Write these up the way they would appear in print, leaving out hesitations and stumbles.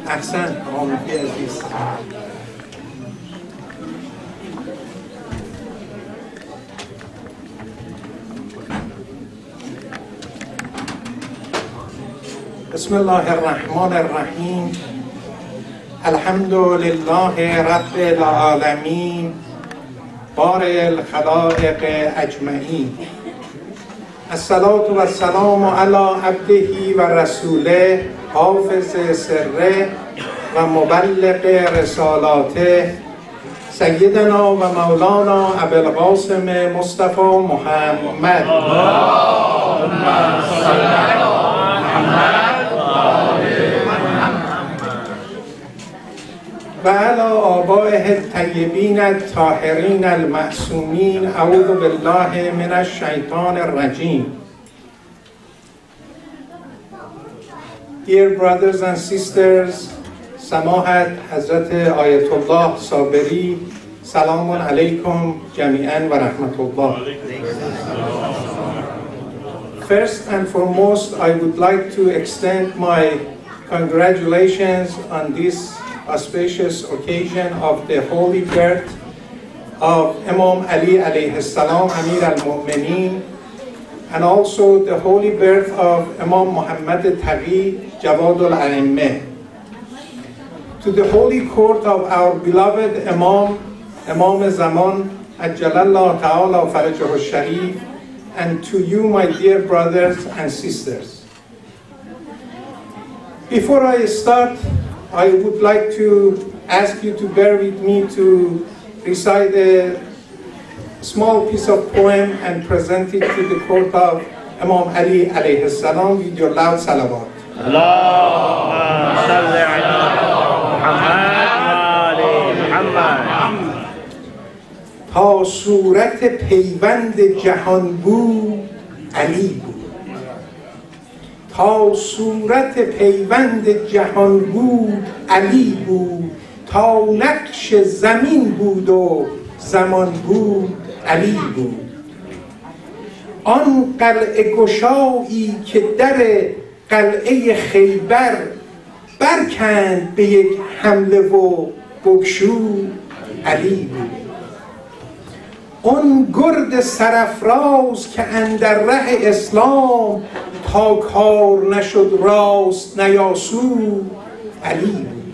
احسن آقا مفتی عزیز. بسم الله الرحمن الرحیم. الحمد لله رب العالمین بارئ الخلائق اجمعین. الصلاة و السلام علی عبده و رسوله حافظ سره و مبلغ رسالاته سیدنا و مولانا ابوالقاسم مصطفی محمد. اللهم صل علی محمد و علی آبائه الطیبین الطاهرین المعصومین. اعوذ بالله من الشیطان الرجیم. Dear brothers and sisters, سماحت حضرت آیت الله صابری، سلام علیکم جمیعا و رحمت الله. First and foremost, I would like to extend my congratulations on this auspicious occasion of the holy birth of Imam Ali alayhi salam, Amir al-Mu'mineen, and also the holy birth of Imam Muhammad taghei, Jawad al-A'immah. To the holy court of our beloved Imam Zaman, Ajjalallah Ta'ala Farajahu al-Sharif, and to you, my dear brothers and sisters. Before I start, I would like to ask you to bear with me to recite a small piece of poem and present it to the court of Imam Ali alayhi salam with your loud salawat. Allahumma salli ala Muhammad wa ali Muhammad. تا صورت پیوند جهان بود علی بود. تا صورت پیوند جهان بود علی بود. تا نقش زمین بود و زمان بود علی بود. آن قلعه گشایی که در قلعه خیبر برکند به یک حمله و بگشود علی بود. آن گرد سرافراز که اندر ره اسلام تا کار نشد راست نیاسود علی بود.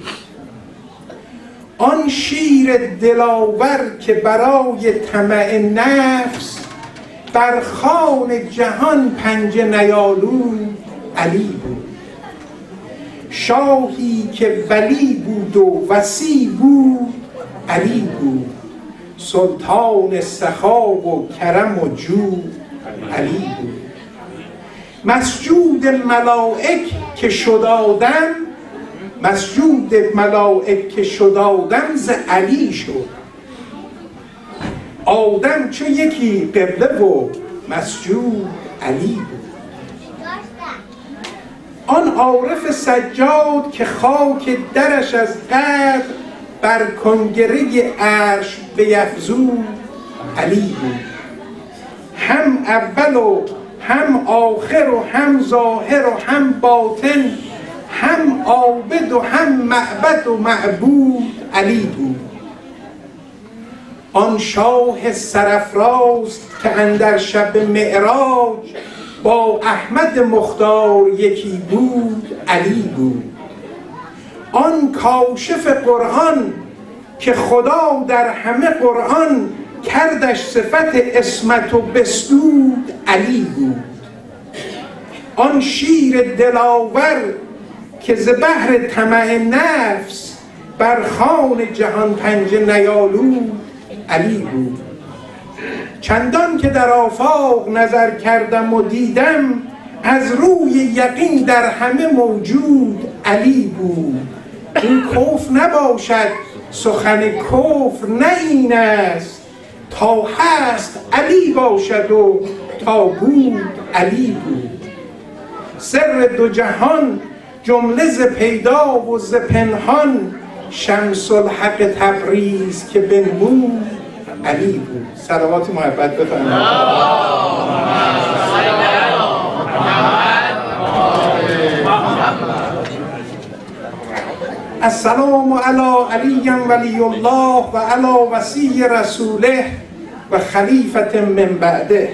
آن شیر دلاور که برای طمع نفس بر خوان جهان پنجه نیالود علی بود. شاهی که ولی بود و وصی بود علی بود. سلطان سخا و کرم و جود علی بود. مسجود ملائک که شد آدم، مسجود ملائک که شد آدم ز علی شد. آدم چو یکی قبله و مسجود علی بود. آن عارف سجاد که خاک درش از قدر بر کنگره عرش بیفزود علی بود. هم اول و هم آخر و هم ظاهر و هم باطن، هم عابد و هم معبد و معبود علی بود. آن شاه سرافراز که اندر شب معراج با احمد مختار یکی بود علی بود. آن کاشف قرآن که خدا در همه قرآن کردش صفت عصمت و بستود علی بود. آن شیر دلاور که ز بحر طمع نفس بر خوان جهان پنجه نیالود علی بود. چندان که در آفاق نظر کردم و دیدم از روی یقین در همه موجود علی بود. این کفر نباشد سخن کفر نه این است، تا هست علی باشد و تا بود علی بود. سر دو جهان جمله ز پیدا و ز پنهان شمس الحق تبریز که بنمود علی بود. صلوات محبت بفرمایید. السلام علی علی ولی الله و علی وصی رسوله و خلیفة من بعده.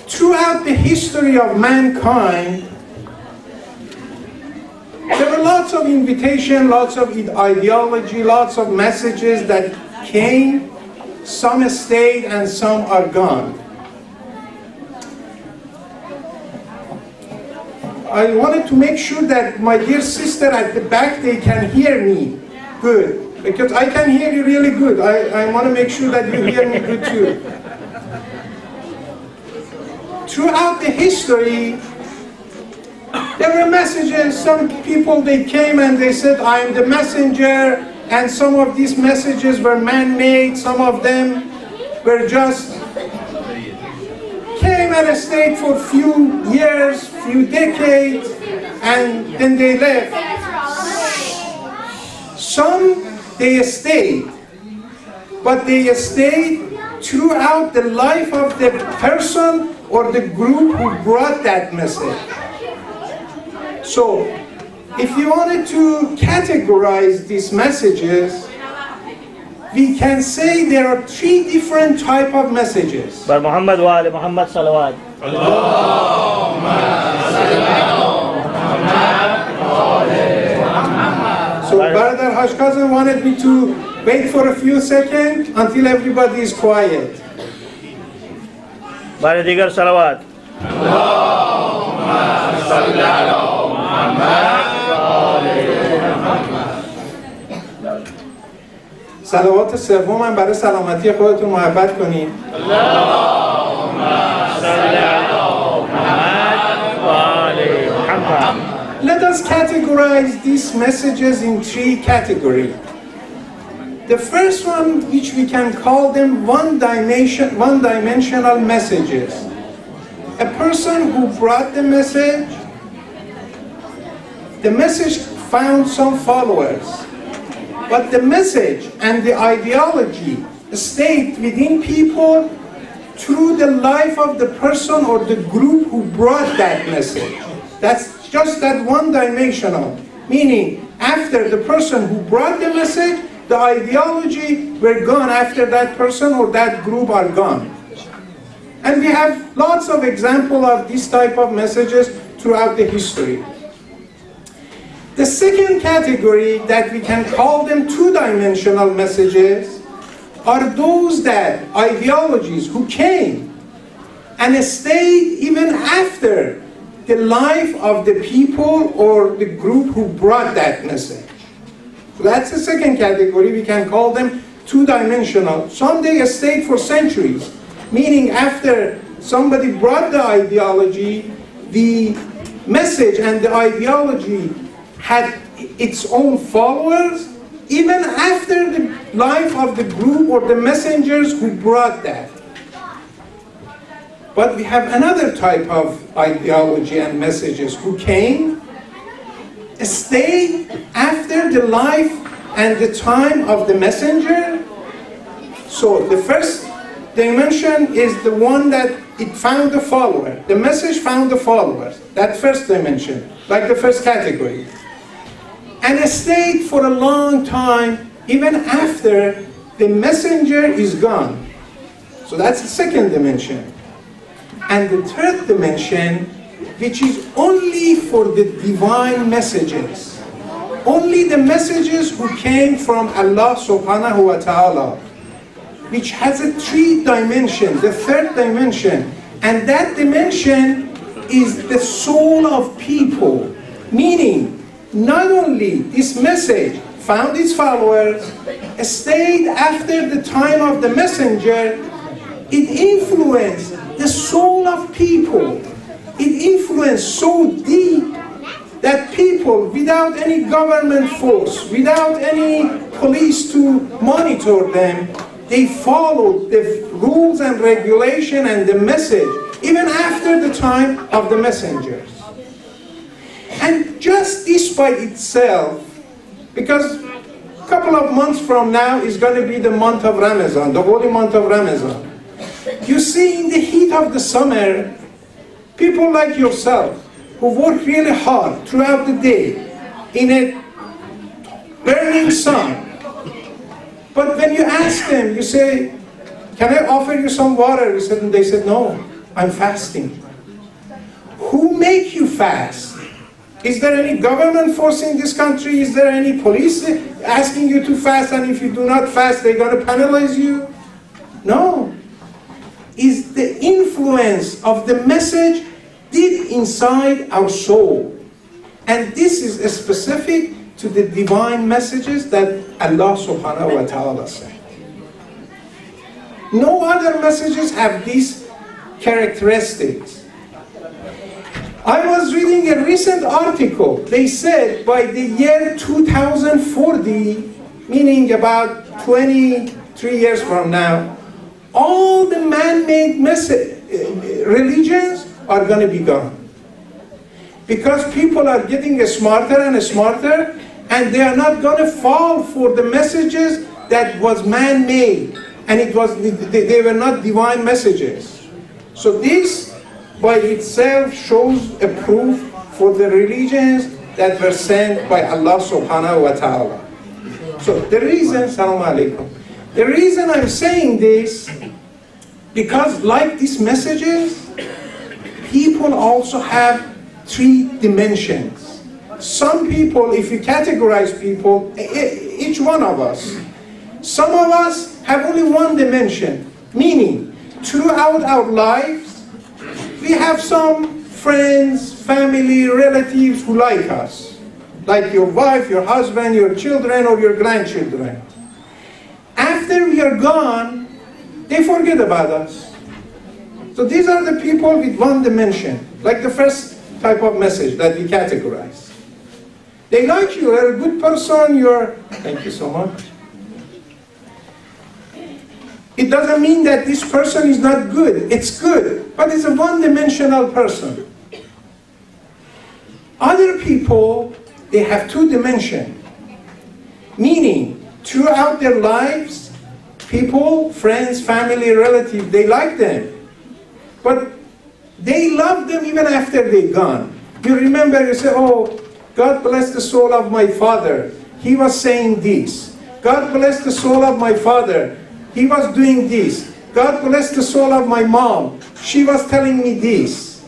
Throughout the history of mankind, there were lots of invitation, lots of ideology, lots of messages that came. Some stayed and some are gone. I wanted to make sure that my dear sister at the back, they can hear me good. Because I can hear you really good. I want to make sure that you hear me good too. Throughout the history, there were messages. Some people, they came and they said, I am the messenger. And some of these messages were man-made. Some of them were just came and stayed for a few years, few decades, and then they left. Some, they stayed. But they stayed throughout the life of the person or the group who brought that message. So, if you wanted to categorize these messages, we can say there are three different types of messages. Bar Muhammad wa ali Muhammad salawat. So Brother Hashkazan wanted me to wait for a few seconds until everybody is quiet. Bar digar salawat. صلوات سوم برای سلامتی خودتون محبت کنید. Let us categorize these messages in three categories. The first one, which we can call them one-dimensional messages. A person who brought the message found some followers. But the message and the ideology stayed within people through the life of the person or the group who brought that message. That's just that one-dimensional. Meaning, after the person who brought the message, the ideology were gone after that person or that group are gone. And we have lots of examples of this type of messages throughout the history. The second category that we can call them two-dimensional messages are those that ideologies who came and stayed even after the life of the people or the group who brought that message. So that's the second category. We can call them two-dimensional. Some they stayed for centuries, meaning after somebody brought the ideology, the message and the ideology had its own followers, even after the life of the group or the messengers who brought that. But we have another type of ideology and messages who came, stayed after the life and the time of the messenger. So the first dimension is the one that it found the follower. The message found the followers. That first dimension, like the first category. And stayed for a long time, even after the messenger is gone. So that's the second dimension. And the third dimension, which is only for the divine messages. Only the messages who came from Allah subhanahu wa ta'ala, which has a three dimension, the third dimension. And that dimension is the soul of people. Meaning, not only this message found its followers, stayed after the time of the messenger, it influenced the soul of people. It influenced so deep that people, without any government force, without any police to monitor them, they followed the rules and regulation and the message, even after the time of the messengers. And just this by itself, because a couple of months from now is going to be the month of Ramadan, the holy month of Ramadan. You see, in the heat of the summer, people like yourself, who work really hard throughout the day, in a burning sun. But when you ask them, you say, can I offer you some water? They said, no, I'm fasting. Who make you fast? Is there any government forcing this country? Is there any police asking you to fast, and if you do not fast, they're going to penalize you? No. It's the influence of the message deep inside our soul. And this is specific to the divine messages that Allah subhanahu wa ta'ala sent. No other messages have these characteristics. I was reading a recent article. They said by the year 2040, meaning about 23 years from now, all the man-made religions are going to be gone. Because people are getting smarter and smarter, and they are not going to fall for the messages that was man-made, and they were not divine messages. So this by itself shows a proof for the religions that were sent by Allah subhanahu wa ta'ala. So the reason, Assalamu alaikum, the reason I'm saying this, because like these messages, people also have 3 dimensions. Some people, if you categorize people, each one of us, some of us have only 1 dimension, meaning throughout our lives, we have some friends, family, relatives who like us, like your wife, your husband, your children, or your grandchildren. After we are gone, they forget about us. So these are the people with 1 dimension, like the first type of message that we categorize. They like you, you're a good person, thank you so much. It doesn't mean that this person is not good. It's good, but it's a 1-dimensional person. Other people, they have 2 dimensions. Meaning, throughout their lives, people, friends, family, relatives, they like them. But they love them even after they're gone. You remember, you say, oh, God bless the soul of my father. He was saying this. God bless the soul of my father. He was doing this. God bless the soul of my mom. She was telling me this.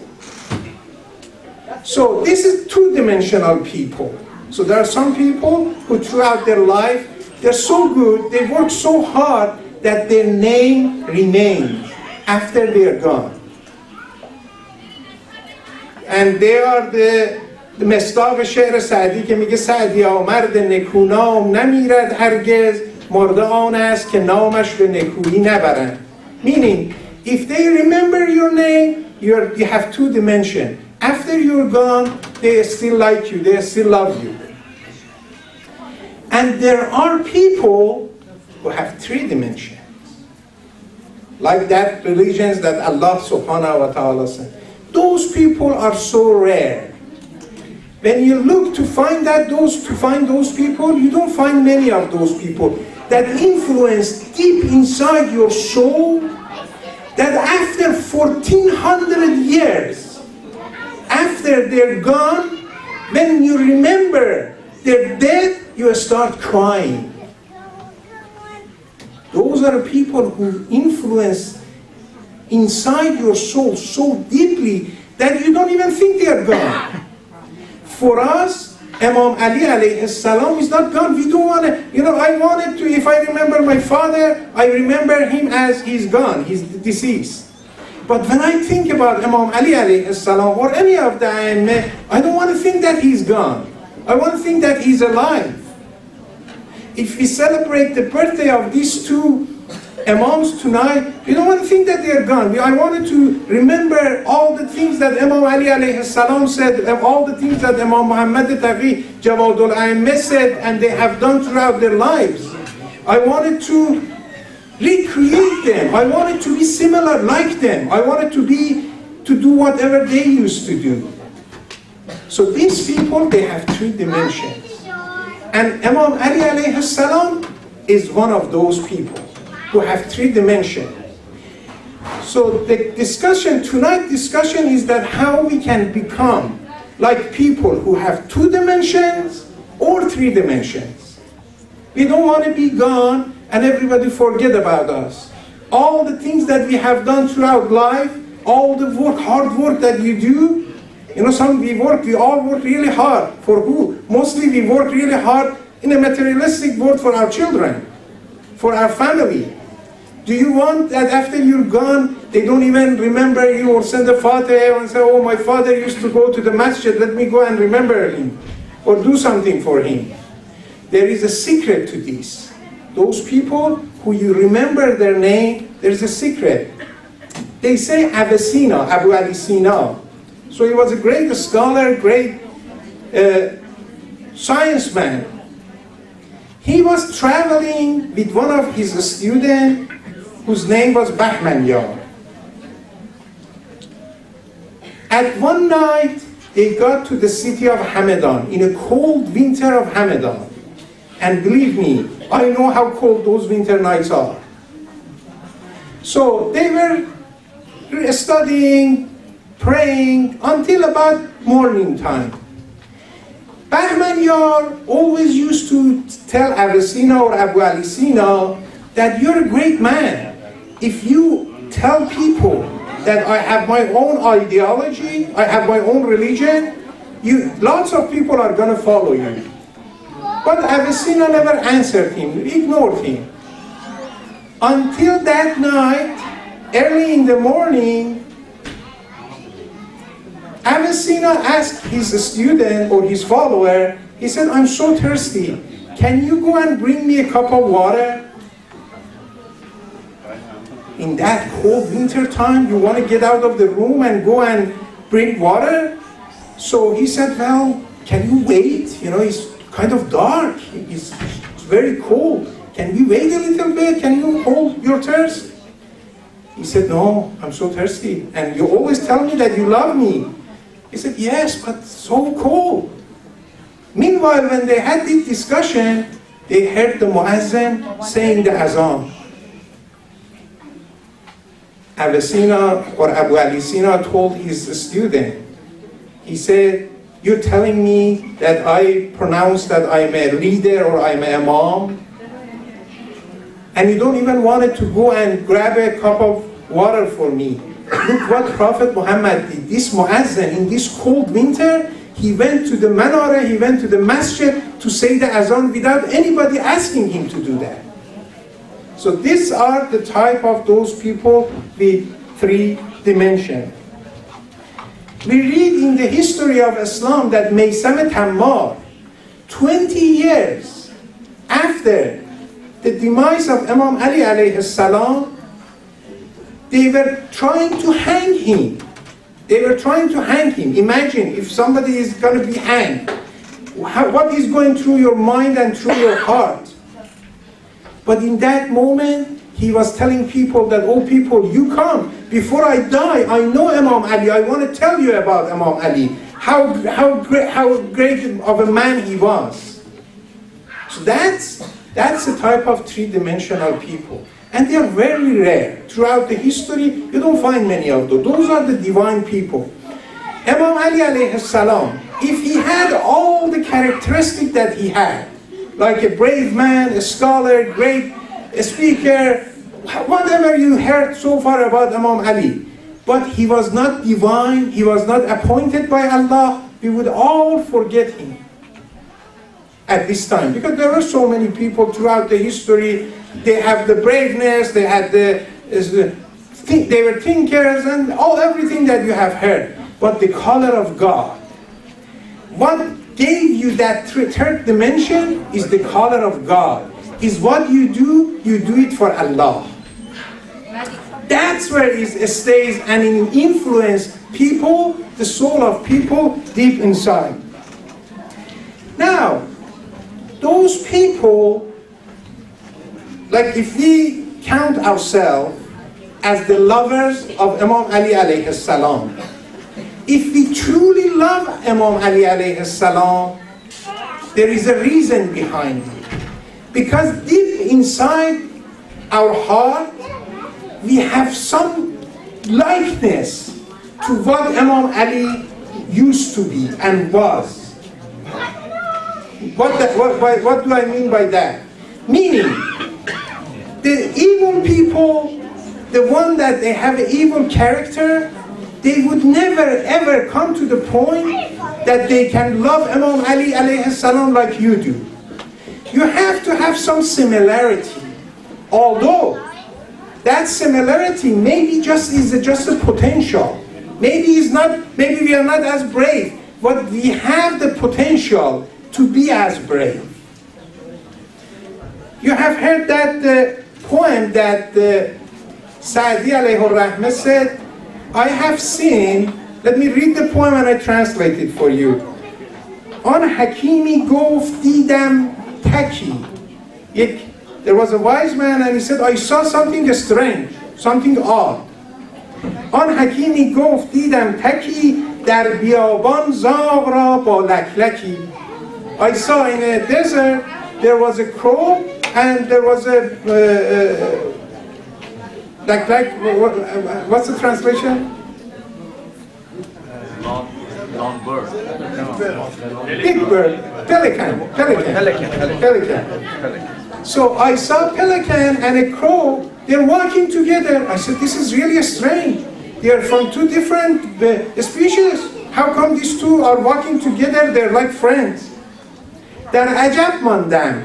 So this is 2-dimensional people. So there are some people who throughout their life, they're so good, they work so hard that their name remains after they're gone. And they are the مصداق شعر سعدی که میگه سعدیا مرد نکونام نمیرد هرگز مرده آن است که نامش به نکویی نبرند. Meaning, if they remember your name, you have 2 dimensions. After you're gone, they still like you, they still love you. And there are people who have 3 dimensions. Like that religions that Allah subhanahu wa ta'ala sent. Those people are so rare. When you look to find those people, you don't find many of those people that influence deep inside your soul, that after 1400 years, after they're gone, when you remember their death, you start crying. Those are people who influence inside your soul so deeply that you don't even think they are gone. For us, Imam Ali alayhi salam is not gone. We don't want to, I wanted to, if I remember my father, I remember him as he's gone, he's deceased. But when I think about Imam Ali alayhi salam or any of the A'immah, I don't want to think that he's gone. I want to think that he's alive. If we celebrate the birthday of these 2 Imams tonight, we don't want to think that they are gone. I wanted to remember all the things that Imam Ali alayhi salam said, all the things that Imam Muhammad taghei, Jawadul A'immah said, and they have done throughout their lives. I wanted to recreate them. I wanted to be similar like them. I wanted to do whatever they used to do. So these people, they have 3 dimensions. And Imam Ali alayhi salam is one of those people who have 3 dimensions. So the tonight's discussion is that how we can become like people who have 2 dimensions or three dimensions. We don't want to be gone and everybody forget about us. All the things that we have done throughout life, all the work, hard work that you do, we all work really hard. For who? Mostly we work really hard in a materialistic world for our children, for our family. Do you want that after you're gone, they don't even remember you or send a father and say, oh, my father used to go to the masjid, let me go and remember him or do something for him. There is a secret to this. Those people who you remember their name, there's a secret. They say Avicenna, Abu Ali Sina. So he was a great scholar, great science man. He was traveling with one of his students whose name was Bahmanyar. At one night, they got to the city of Hamadan, in a cold winter of Hamadan. And believe me, I know how cold those winter nights are. So they were studying, praying, until about morning time. Bahmanyar always used to tell Avicenna or Abu Ali Sina that you're a great man. If you tell people that I have my own ideology, I have my own religion, lots of people are going to follow you. But Avicenna never answered him, ignored him. Until that night, early in the morning, Avicenna asked his student or his follower, he said, I'm so thirsty. Can you go and bring me a cup of water? In that cold winter time, you want to get out of the room and go and bring water? So he said, well, can you wait? It's kind of dark. It's very cold. Can we wait a little bit? Can you hold your thirst? He said, no, I'm so thirsty. And you always tell me that you love me. He said, yes, but so cold. Meanwhile, when they had this discussion, they heard the muazzin saying the azan. Avicenna or Abu Ali Sina told his student, he said, you're telling me that I pronounce that I'm a leader or I'm an imam? And you don't even want to go and grab a cup of water for me. Look what Prophet Muhammad did. This muazzin in this cold winter, he went to the manara, he went to the masjid to say the azan without anybody asking him to do that. So these are the type of those people with three dimensions. We read in the history of Islam that Maysam Tammar, 20 years after the demise of Imam Ali alayhi salam, they were trying to hang him. Imagine if somebody is going to be hanged. What is going through your mind and through your heart? But in that moment, he was telling people that, oh people, you come. Before I die, I know Imam Ali. I want to tell you about Imam Ali. How great of a man he was. So that's the type of three-dimensional people. And they are very rare. Throughout the history, you don't find many of those. Those are the divine people. Imam Ali alayhi salam, if he had all the characteristics that he had, like a brave man, a scholar, great speaker, whatever you heard so far about Imam Ali, but he was not divine, he was not appointed by Allah, we would all forget him at this time. Because there were so many people throughout the history, they have the braveness, they had they were thinkers and everything that you have heard. But the color of God, what gave you that third dimension is the color of God. Is what you do it for Allah. That's where it stays and it influences people, the soul of people deep inside. Now, those people, like if we count ourselves as the lovers of Imam Ali alayhi salam, if we truly love Imam Ali alayhi salam, there is a reason behind it. Because deep inside our heart, we have some likeness to what Imam Ali used to be and was. What do I mean by that? Meaning, the evil people, the one that they have an evil character, they would never ever come to the point that they can love Imam Ali alayhi salam like you do. You have to have some similarity, although that similarity maybe is just a potential. Maybe we are not as brave, but we have the potential to be as brave. You have heard that poem that Sa'di alayhi rahmah said, I have seen, let me read the poem and I translate it for you. آن حکیمی گفت دیدم تکی. There was a wise man and he said, I saw something strange, something odd. آن حکیمی گفت دیدم تکی در بیابان زاغ را با لکلکی. I saw in a desert there was a crow and there was a what's the translation? Long bird. Big bird, pelican. So I saw a pelican and a crow, they're walking together. I said, this is really strange. They are from two different species. How come these two are walking together? They're like friends. در عجب ماندم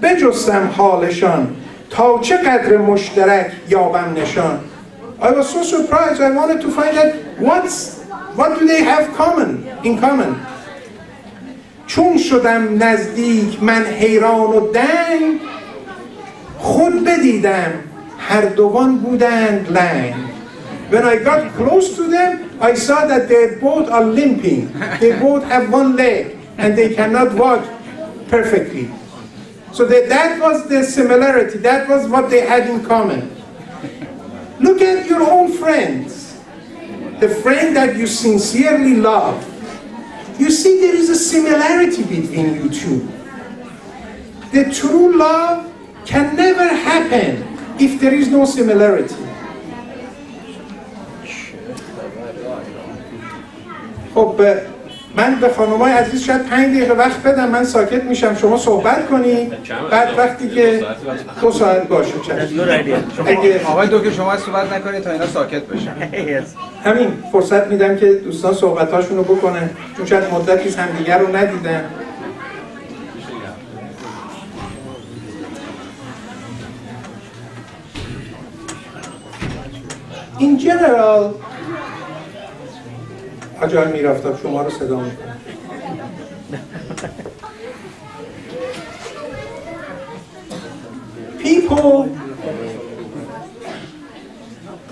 بجستم حالشان تا چه قدر مشترک یابم نشان. I was so surprised. I wanted to find out what do they have in common. چون شدم نزدیک من حیران و دنگ خود بدیدم هر دوان بودند لنگ. When I got close to them, I saw that they both are limping. They both have one leg and they cannot walk perfectly. So that was the similarity. That was what they had in common. Look at your own friends. The friend that you sincerely love. You see there is a similarity between you two. The true love can never happen if there is no similarity. خب من به خانمای عزیز شاید 5 دقیقه وقت بدم، من ساکت میشم، شما صحبت کنید، بعد وقتی که 2 ساعت باشه آقای دکتر شما صحبت نکنید تا اینا ساکت بشن. همین فرصت میدم که دوستان صحبتاشون رو بکنن، چون شاید مدتی همدیگر رو ندیدن. In general آجای میرفتم شما رو صدا میکنم. People,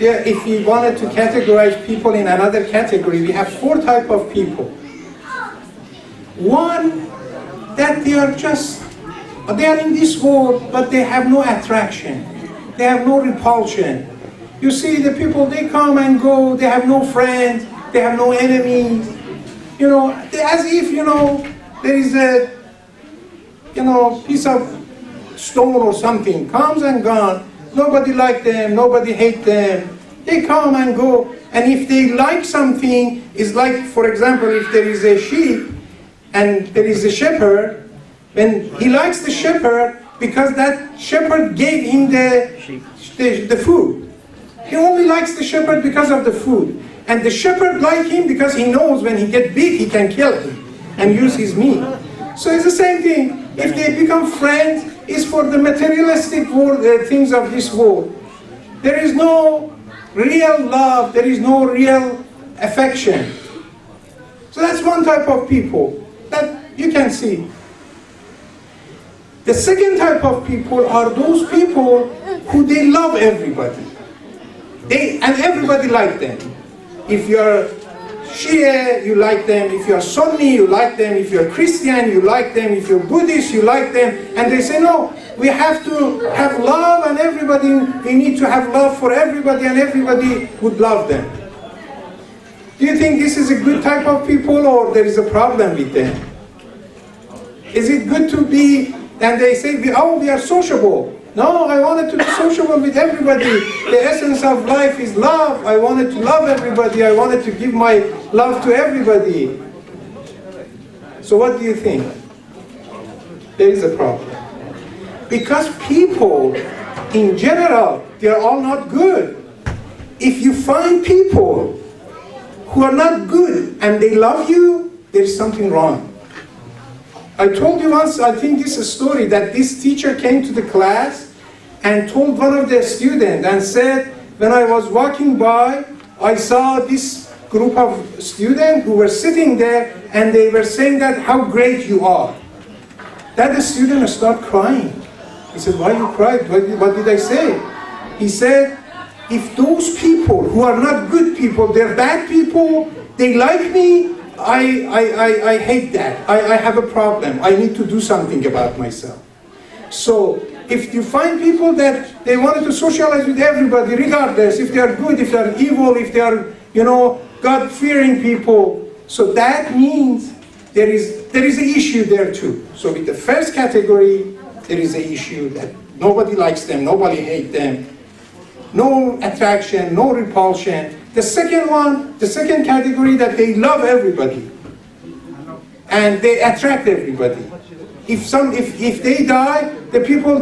if we wanted to categorize people in another category, we have 4 types of people. One, that they are in this world, but they have no attraction. They have no repulsion. You see the people, they come and go, they have no friends, they have no enemies. You know, as if, you know, there is a, you know, piece of stone or something, comes and gone. Nobody like them, nobody hate them. They come and go. And if they like something, it's like, for example, if there is a sheep and there is a shepherd, when he likes the shepherd because that shepherd gave him the food. He only likes the shepherd because of the food. And the shepherd likes him because he knows when he gets big, he can kill him and use his meat. So it's the same thing. If they become friends, it's for the materialistic world, things of this world. There is no real love, there is no real affection. So that's one type of people that you can see. The second type of people are those people who they love everybody. And everybody like them. If you're Shia, you like them. If you're Sunni, you like them. If you're Christian, you like them. If you're Buddhist, you like them. And they say, no, we have to have love and everybody, we need to have love for everybody and everybody would love them. Do you think this is a good type of people or there is a problem with them? Is it good to be, and they say, we are sociable. No, I wanted to be sociable with everybody. The essence of life is love. I wanted to love everybody. I wanted to give my love to everybody. So what do you think? There is a problem. Because people, in general, they're all not good. If you find people who are not good and they love you, there's something wrong. I told you once, I think this is a story, that this teacher came to the class and told one of the students and said, when I was walking by, I saw this group of students who were sitting there and they were saying that how great you are. That the student started crying. He said, why you cried? What did I say? He said, if those people who are not good people, they're bad people, they like me, I hate that. I have a problem. I need to do something about myself. So if you find people that they wanted to socialize with everybody, regardless if they are good, if they are evil, if they are, God-fearing people, so that means there is an issue there too. So with the first category, there is an issue that nobody likes them, nobody hates them, no attraction, no repulsion. The second category, that they love everybody and they attract everybody. If they die, the people,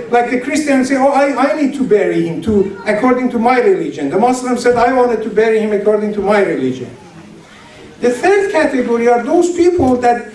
like the Christians say, oh, I need to bury him according to my religion. The Muslim said, I wanted to bury him according to my religion. The third category are those people that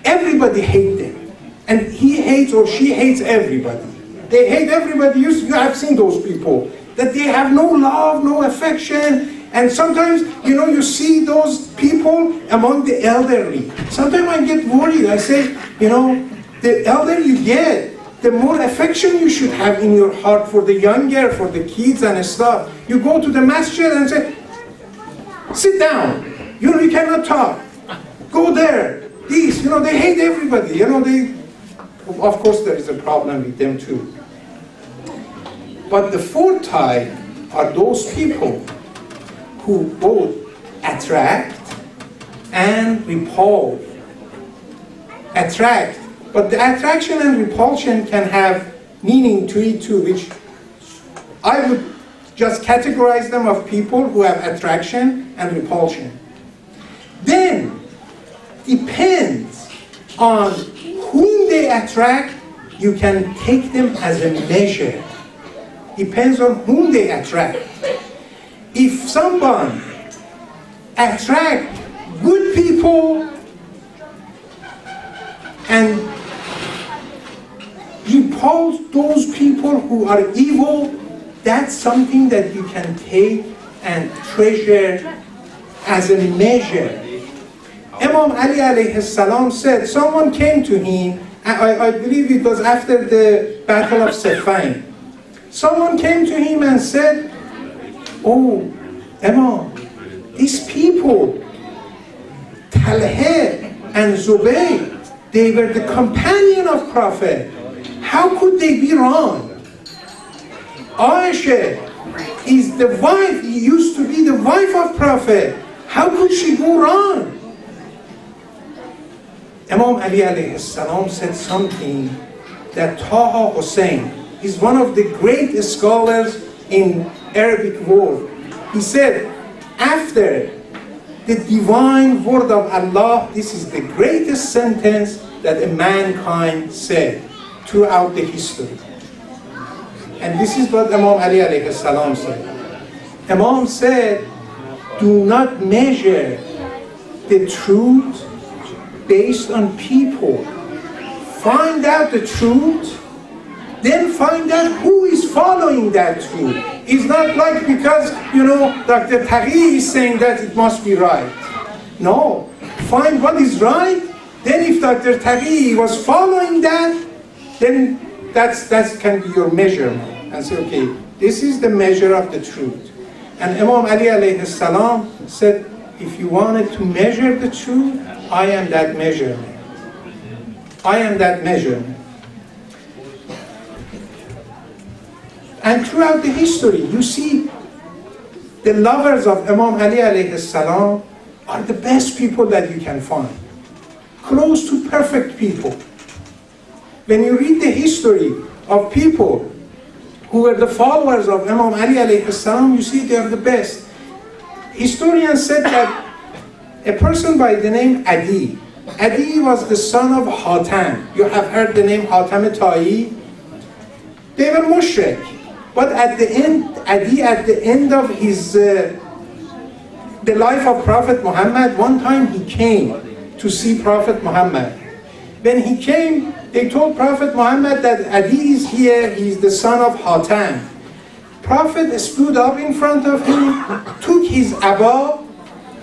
everybody hates them. And he hates or she hates everybody. They hate everybody. You have seen those people, that they have no love, no affection. And sometimes, you see those people among the elderly. Sometimes I get worried. I say, the elder you get, the more affection you should have in your heart for the younger, for the kids and stuff. You go to the masjid and say, sit down. You cannot talk. Go there. This, they hate everybody. Of course, there is a problem with them too. But the fourth type are those people who both attract and repel. Attract, but the attraction and repulsion can have meaning to it too, which I would just categorize them of people who have attraction and repulsion. Then, depends on whom they attract, you can take them as a measure. Depends on whom they attract. If someone attracts good people and repulse those people who are evil, that's something that you can take and treasure as a measure. Imam Ali alayhi salam said, someone came to him, I believe it was after the Battle of Siffin. Someone came to him and said, oh, Imam, these people, Taghei and Zubayr, they were the companion of Prophet. How could they be wrong? Aisha is the wife, used to be the wife of Prophet. How could she go wrong? Imam Ali alayhi salam said something that Taha Hussein is one of the great scholars in Arabic world. He said, after the divine word of Allah, this is the greatest sentence that a mankind said throughout the history. And this is what Imam Ali alayhi salam said. Imam said, do not measure the truth based on people. Find out the truth, then find out who is following that truth. It's not like because, Dr. Taghei is saying that it must be right. No. Find what is right, then if Dr. Taghei was following that, then that can be your measurement. And say, okay, this is the measure of the truth. And Imam Ali alayhi salam said, if you wanted to measure the truth, I am that measurement. I am that measurement. And throughout the history, you see the lovers of Imam Ali alayhi salam are the best people that you can find. Close to perfect people. When you read the history of people who were the followers of Imam Ali alayhi salam, you see they are the best. Historians said that a person by the name Adi, Adi was the son of Hatem. You have heard the name Hatem taghei. They were mushrik. But at the end, Adi, at the end of his the life of Prophet Muhammad, one time he came to see Prophet Muhammad. When he came, they told Prophet Muhammad that Adi is here, he is the son of Hatem. Prophet stood up in front of him, took his abba,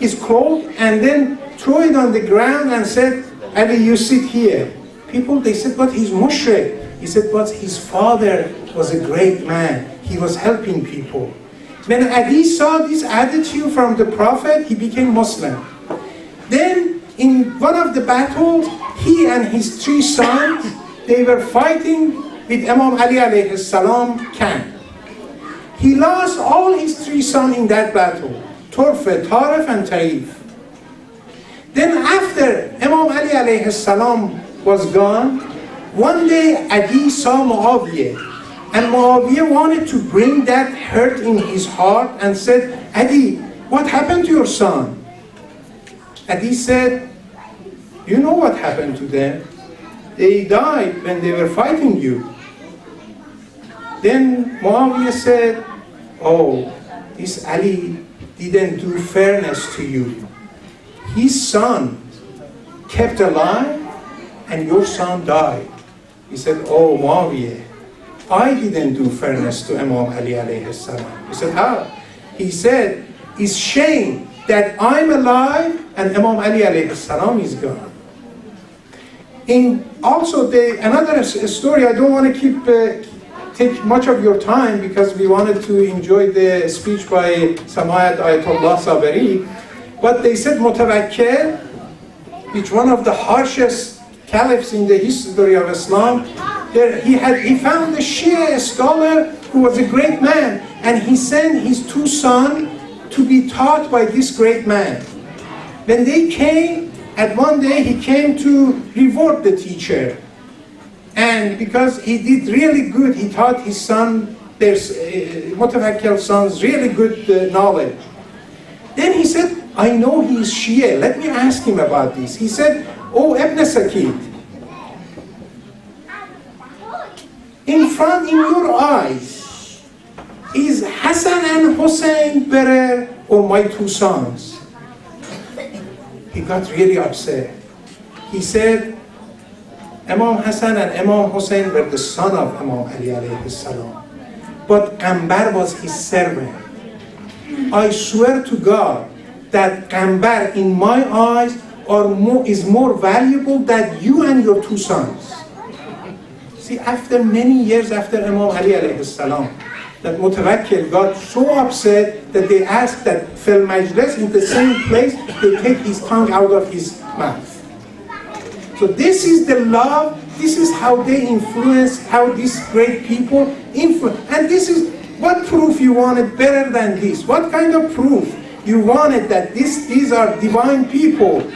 his cloak, and then threw it on the ground and said, Adi, you sit here. People, they said, but he's mushrik. He said, but his father was a great man. He was helping people. When Adi saw this attitude from the Prophet, he became Muslim. Then, in one of the battles, he and his 3 sons, they were fighting with Imam Ali alayhi salam camp. He lost all his 3 sons in that battle, Turfa, Tarif, and Taif. Then after Imam Ali alayhi salam was gone, one day Adi saw Muawiyah, and Muawiyah wanted to bring that hurt in his heart and said, Adi, what happened to your son? Adi said, you know what happened to them. They died when they were fighting you. Then Muawiyah said, oh, this Ali didn't do fairness to you. His son kept alive and your son died. He said, oh, Muawiyah, I didn't do fairness to Imam Ali alayhi salam. He said, how? He said, it's shame that I'm alive and Imam Ali alayhi salam is gone. In also another story, I don't want to take much of your time because we wanted to enjoy the speech by Samayat Ayatollah Saberi. But they said Mutawakkil, which one of the harshest caliphs in the history of Islam, he found a Shia scholar who was a great man, and he sent his 2 sons to be taught by this great man. When they came, at one day he came to reward the teacher. And because he did really good, he taught his son, their Mutawakkil sons, really good knowledge. Then he said, I know he is Shia, let me ask him about this. He said, oh, Ibn Sakid, in your eyes, is Hassan and Hussein better or my 2 sons? He got really upset. He said, Imam Hassan and Imam Hussein were the son of Imam Ali alayhi salam. But Qambar was his servant. I swear to God that Qambar in my eyes is more valuable than you and your 2 sons. See, after many years after Imam Ali alayhi salam, that Mutawakkil got so upset that they asked that fil majlis, in the same place, they take his tongue out of his mouth. So this is the love, this is how they influence, how these great people influence. And this is, what proof you wanted better than this? What kind of proof you wanted that these are divine people?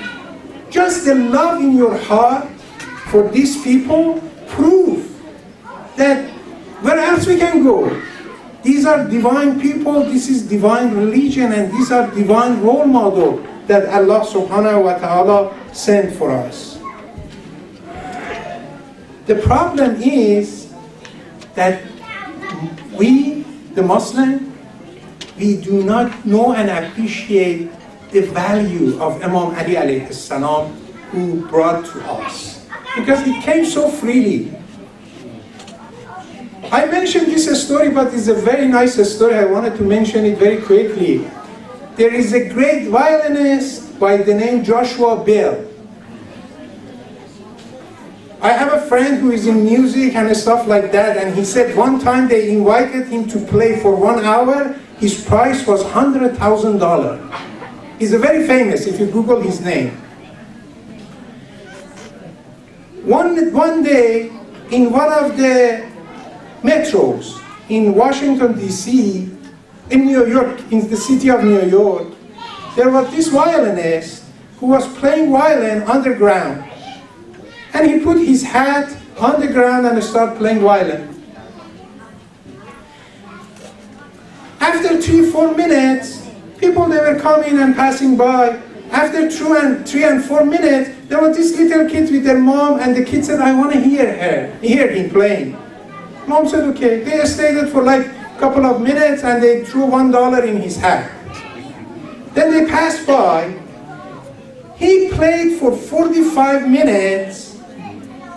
Just the love in your heart for these people, prove that where else we can go? These are divine people, this is divine religion, and these are divine role model that Allah subhanahu wa ta'ala sent for us. The problem is that we, the Muslim, we do not know and appreciate the value of Imam Ali alayhi salam who brought to us. Because it came so freely. I mentioned this story, but it's a very nice story. I wanted to mention it very quickly. There is a great violinist by the name Joshua Bell. I have a friend who is in music and stuff like that, and he said one time they invited him to play for 1 hour. His price was $100,000. He's a very famous, if you Google his name. One day, in one of the metros in Washington, D.C., in New York, in the city of New York, there was this violinist who was playing violin underground. And he put his hat on the ground and started playing violin. After 3-4 minutes, people, they were coming and passing by. After 3 and 4 minutes, There was this little kid with their mom, and the kid said, I want to hear him playing. Mom said, okay. They stayed for like a couple of minutes, and they threw $1 in his hat. Then they passed by. He played for 45 minutes,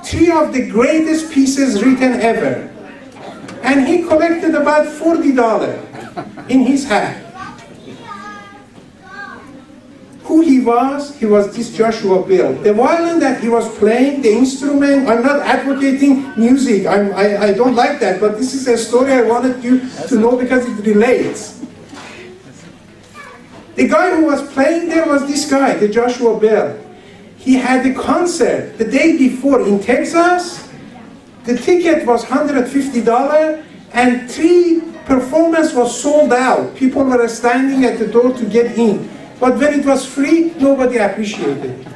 3 of the greatest pieces written ever. And he collected about $40 in his hat. Who he was this Joshua Bill. The violin that he was playing, the instrument, I'm not advocating music, I don't like that, but this is a story I wanted you to know because it relates. The guy who was playing there was this guy, the Joshua Bill. He had a concert the day before in Texas. The ticket was $150, and 3 performances was sold out. People were standing at the door to get in. But when it was free, nobody appreciated it.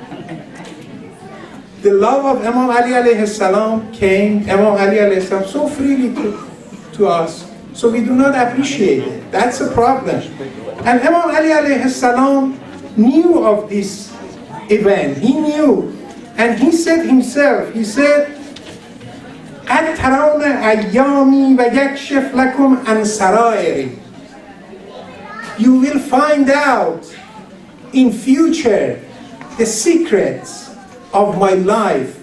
The love of Imam Ali alayhi salam came, Imam Ali alayhi salam, so freely to us. So we do not appreciate it. That's a problem. And Imam Ali alayhi salam knew of this event. He knew. And he said himself, he said, قَدْ تَرَوْنَ أَيَّامِي وَيَكْشِفْ لَكُمْ عَنْ سَرَائِرِ. You will find out in future the secrets of my life.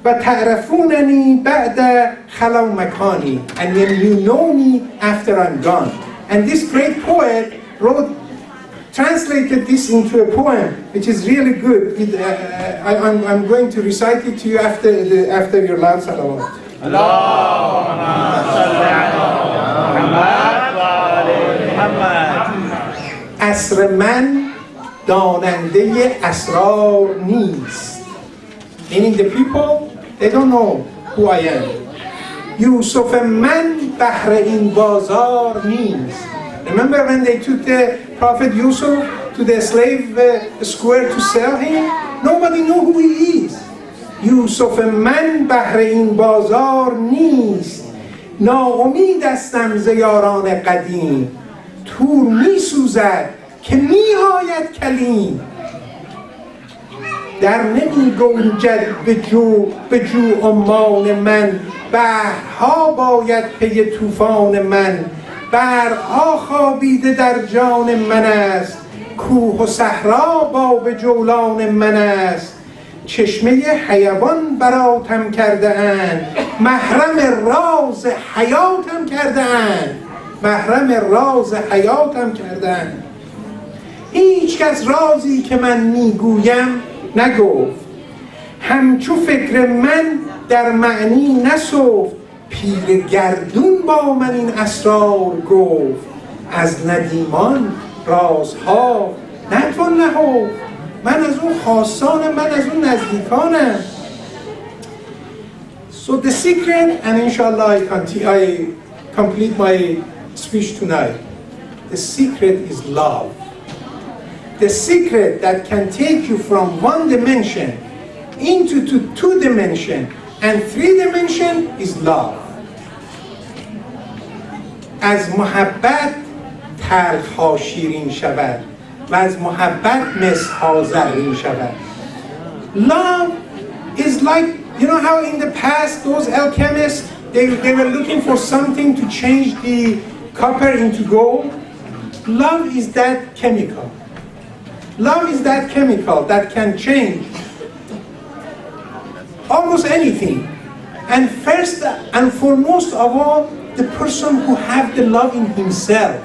وَتَعْرَفُونَنِي بَعْدَ خَلَوْ مَكَانِي. And when you know me after I'm gone. And this great poet translated this into a poem, which is really good. I'm going to recite it to you after your loud salawat. عصر من داننده اسرار نیست. Meaning the people, they don't know who I am. یوسف من بهر این بازار نیست. Remember when they took the Prophet Yusuf to the slave square to sell him? Nobody knew who he is. یوسف من بهر این بازار نیست. ناامید استم ز یاران قدیم. تور می سوزد که می آید کلیم. در نمی گنجد به جو عمان من. بحرها باید پی طوفان من. برقها خوابیده در جان من است. کوه و صحرا باب جولان من است. چشمه حیوان براتم کرده اند. محرم راز حیاتم کرده اند. محرم راز حیاتم کردن. هیچ کس رازی که من میگویم نگفت. همچو فکر من در معنی نسفت. پیر گردون با من این اسرار گفت. از ندیمان رازها نتوان نهفت. من از اون خاصانم، من از اون نزدیکانم. So the secret, and inshallah I complete my speech tonight. The secret is love. The secret that can take you from one dimension into two dimension and 3 dimension is love. از محبت تلخ‌ها شیرین شود و از محبت مس‌ها زرین شود. Love is like, you know how in the past those alchemists they were looking for something to change the copper into gold. Love is that chemical. Love is that chemical that can change almost anything. And first and foremost of all, the person who have the love in himself.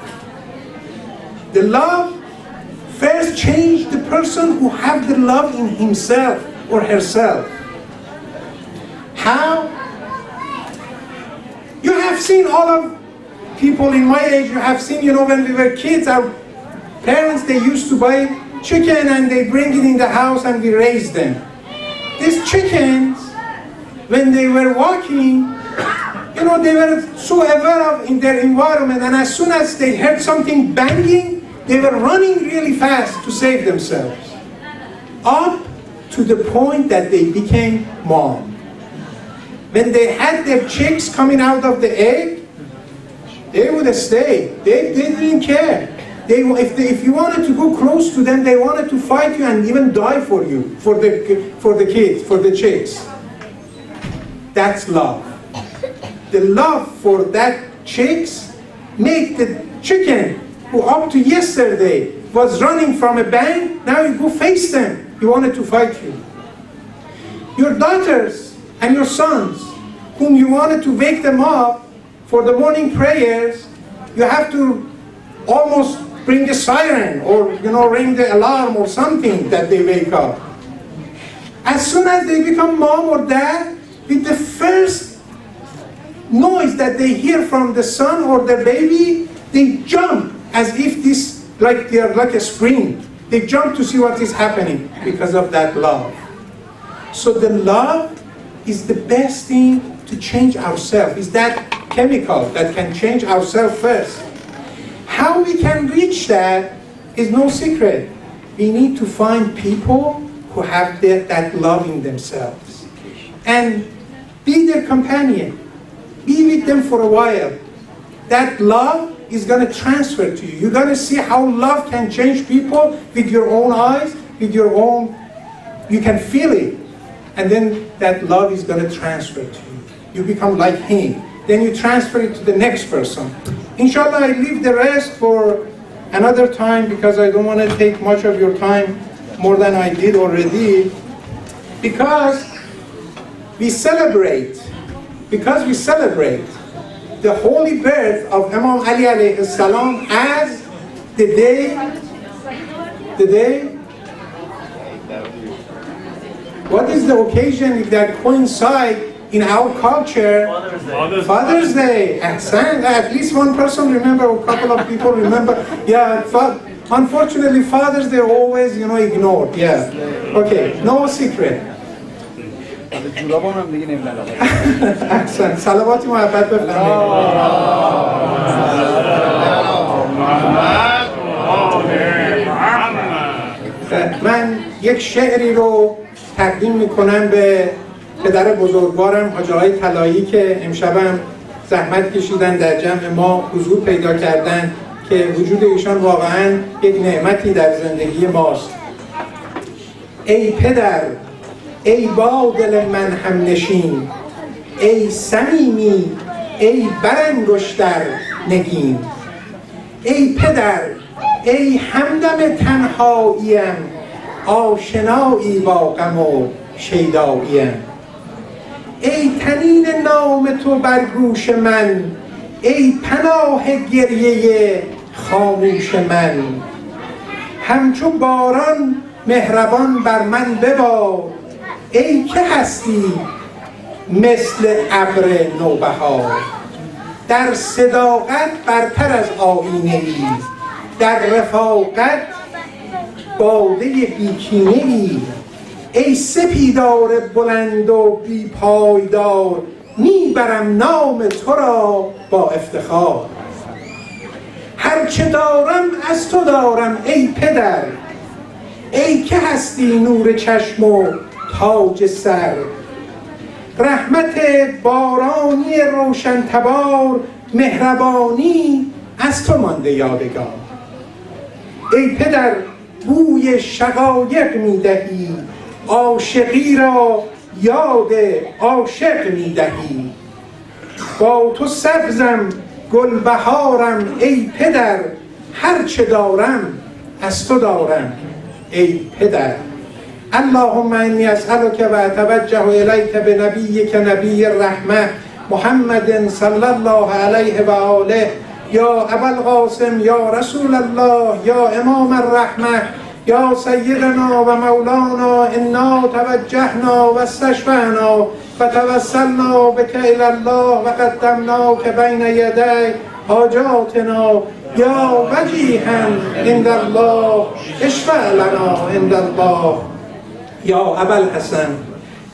The love first change the person who have the love in himself or herself. How? You have seen all of people in my age, you have seen, you know, when we were kids, our parents, they used to buy chicken and they bring it in the house and we raise them. These chickens, when they were walking, you know, they were so aware of in their environment, and as soon as they heard something banging, they were running really fast to save themselves. Up to the point that they became mom. When they had their chicks coming out of the egg, they would stay. They didn't care. If you wanted to go close to them, they wanted to fight you and even die for you, for the kids, for the chicks. That's love. The love for that chicks make the chicken who up to yesterday was running from a bank, now you go face them. He wanted to fight you. Your daughters and your sons, whom you wanted to wake them up for the morning prayers, you have to almost bring a siren or ring the alarm or something that they wake up. As soon as they become mom or dad, with the first noise that they hear from the son or the baby, they jump as if they are like a spring. They jump to see what is happening because of that love. So the love is the best thing to change ourselves. Is that chemical that can change ourselves first. How we can reach that is no secret. We need to find people who have that love in themselves and be their companion. Be with them for a while. That love is going to transfer to you. You're going to see how love can change people with your own eyes, with your own, you can feel it. And then that love is going to transfer to you. You become like him. Then you transfer it to the next person. Inshallah, I leave the rest for another time because I don't want to take much of your time more than I did already. Because we celebrate the holy birth of Imam Ali alayhi salam as the day, what is the occasion that coincides in our culture? Father's Day. At least one person remember, a couple of people remember. Yeah, unfortunately Father's Day always ignored. Yeah. Okay, no secret. احسن صلوات محبت بفرمایید. من یک شعری رو تقدیم میکنم به پدر بزرگوارم حاجی آقای طلایی که امشبم زحمت کشیدن در جمع ما حضور پیدا کردن که وجود ایشان واقعا یک نعمتی در زندگی ماست. ای پدر، ای با دل من هم نشین، ای صمیمی، ای برانگشتر نگین. ای پدر، ای همدم تنهاییم، آشنایی با غم و شیداییم. ای طنین نام تو بر گوش من، ای پناه گریه خاموش من. همچو باران مهربان بر من ببار، ای که هستی مثل ابر نوبهار. در صداقت برتر از آیینه ای، در رفاقت باده بیکینه ای. ای سپیدار بلند و بی پایدار، میبرم نام تو را با افتخار. هرچه دارم از تو دارم ای پدر، ای که هستی نور چشم و تاج سر. رحمت بارانی روشن تبار، مهربانی از تو مانده یادگار. ای پدر، بوی شقایق میدهی، عاشقی را یاد عاشق میدهی. با تو سبزم گل بهارم ای پدر، هرچه دارم از تو دارم ای پدر. اللهم انی اسألک و اتوجه الیک بنبیک نبی الرحمه محمد صلی الله علیه و آله. یا ابا القاسم، یا رسول الله، یا امام الرحمه، یا سیدنا و مولانا، انا توجهنا و استشفعنا و توسلنا بک الی الله و قدمناک بین یدی حاجاتنا. یا وجیها عند الله اشفع لنا عند الله. یا ابا الحسن،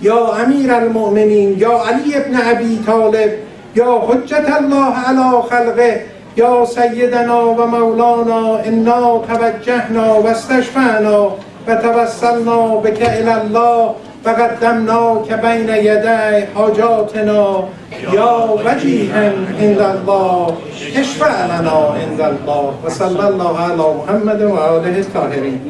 یا امیر المؤمنین، یا علی ابن ابی طالب، یا حجت الله علی خلقه، یا سیدنا و مولانا، انا توجهنا و استشفعنا و توسلنا بک الی الله فقدمناک بین یدی حاجاتنا یا وجیها عند الله اشفع لنا عند الله و صلی الله علی محمد و آله الطاهرین.